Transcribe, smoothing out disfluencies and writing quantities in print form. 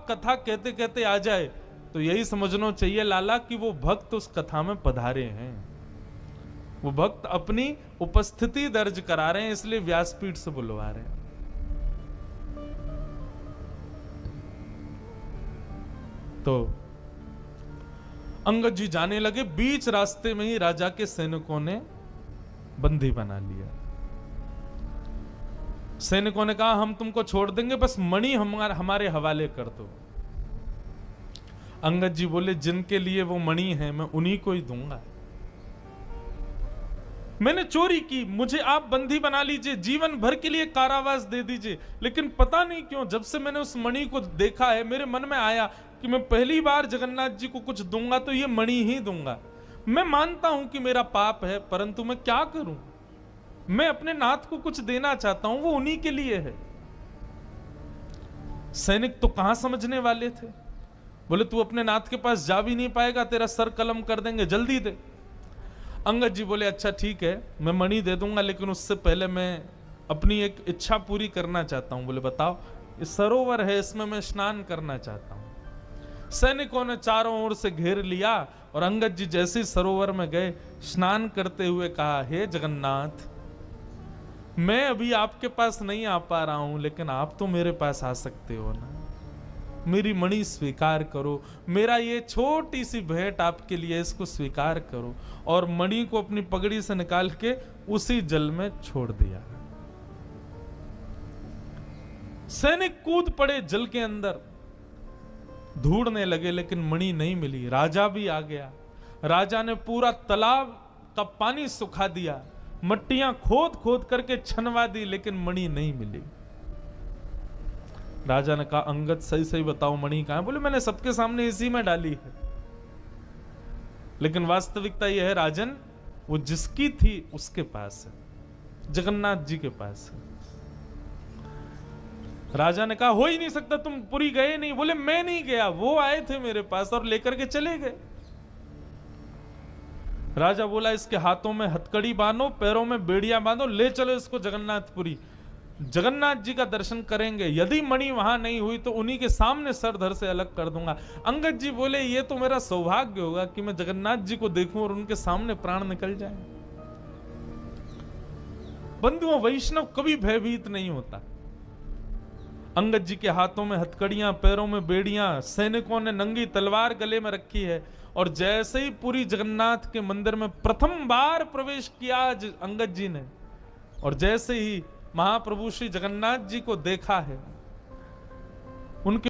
कथा कहते कहते आ जाए तो यही समझना चाहिए लाला कि वो भक्त उस कथा में पधारे हैं, वो भक्त अपनी उपस्थिति दर्ज करा रहे हैं, इसलिए व्यासपीठ से बुलवा रहे हैं। तो अंगद जी जाने लगे, बीच रास्ते में ही राजा के सैनिकों ने बंदी बना लिया। सैनिकों ने कहा हम तुमको छोड़ देंगे, बस मणि हमारे हवाले कर दो। अंगद जी बोले जिनके लिए वो मणि है मैं उन्हीं को ही दूंगा। मैंने चोरी की, मुझे आप बंदी बना लीजिए, जीवन भर के लिए कारावास दे दीजिए, लेकिन पता नहीं क्यों जब से मैंने उस मणि को देखा है मेरे मन में आया कि मैं पहली बार जगन्नाथ जी को कुछ दूंगा तो ये मणि ही दूंगा। मैं मानता हूं कि मेरा पाप है, परंतु मैं क्या करूं, मैं अपने नाथ को कुछ देना चाहता हूं, वो उन्हीं के लिए है। सैनिक तो कहां समझने वाले थे, बोले तू अपने नाथ के पास जा भी नहीं पाएगा, तेरा सर कलम कर देंगे, जल्दी दे। अंगद जी बोले अच्छा ठीक है मैं मणि दे दूंगा, लेकिन उससे पहले मैं अपनी एक इच्छा पूरी करना चाहता हूं। बोले बताओ। ये सरोवर है, इसमें मैं स्नान करना चाहता हूं। सैनिकों ने चारों ओर से घेर लिया और अंगद जी जैसे सरोवर में गए, स्नान करते हुए कहा हे जगन्नाथ, मैं अभी आपके पास नहीं आ पा रहा हूं, लेकिन आप तो मेरे पास आ सकते हो ना, मेरी मणि स्वीकार करो, मेरा ये छोटी सी भेंट आपके लिए, इसको स्वीकार करो। और मणि को अपनी पगड़ी से निकाल के उसी जल में छोड़ दिया। सैनिक कूद पड़े जल के अंदर, ढूंढने लगे लेकिन मणि नहीं मिली। राजा भी आ गया, राजा ने पूरा तालाब का पानी सुखा दिया, मट्टियां खोद खोद करके छनवा दी, लेकिन मणि नहीं मिली। राजा ने कहा अंगद सही सही बताओ मणि कहां है? बोले मैंने सबके सामने इसी में डाली है, लेकिन वास्तविकता यह है राजन, वो जिसकी थी उसके पास है, जगन्नाथ जी के पास है। राजा ने कहा हो ही नहीं सकता, तुम पुरी गए नहीं। बोले मैं नहीं गया, वो आए थे मेरे पास और लेकर के चले गए। राजा बोला इसके हाथों में हथकड़ी बांधो, पैरों में बेड़ियां बांधो, ले चलो इसको जगन्नाथपुरी, जगन्नाथ जी का दर्शन करेंगे, यदि मणि वहां नहीं हुई तो उन्हीं के सामने सर धर से अलग कर दूंगा। अंगद जी बोले ये तो मेरा सौभाग्य होगा कि मैं जगन्नाथ जी को देखूं और उनके सामने प्राण निकल जाए। बंधुओं, वैष्णव कभी भयभीत नहीं होता। अंगद जी के हाथों में हथकड़ियां, पैरों में बेड़ियां, सैनिकों ने नंगी तलवार गले में रखी है, और जैसे ही पूरी जगन्नाथ के मंदिर में प्रथम बार प्रवेश किया अंगद जी ने, और जैसे ही महाप्रभु श्री जगन्नाथ जी को देखा है, उनके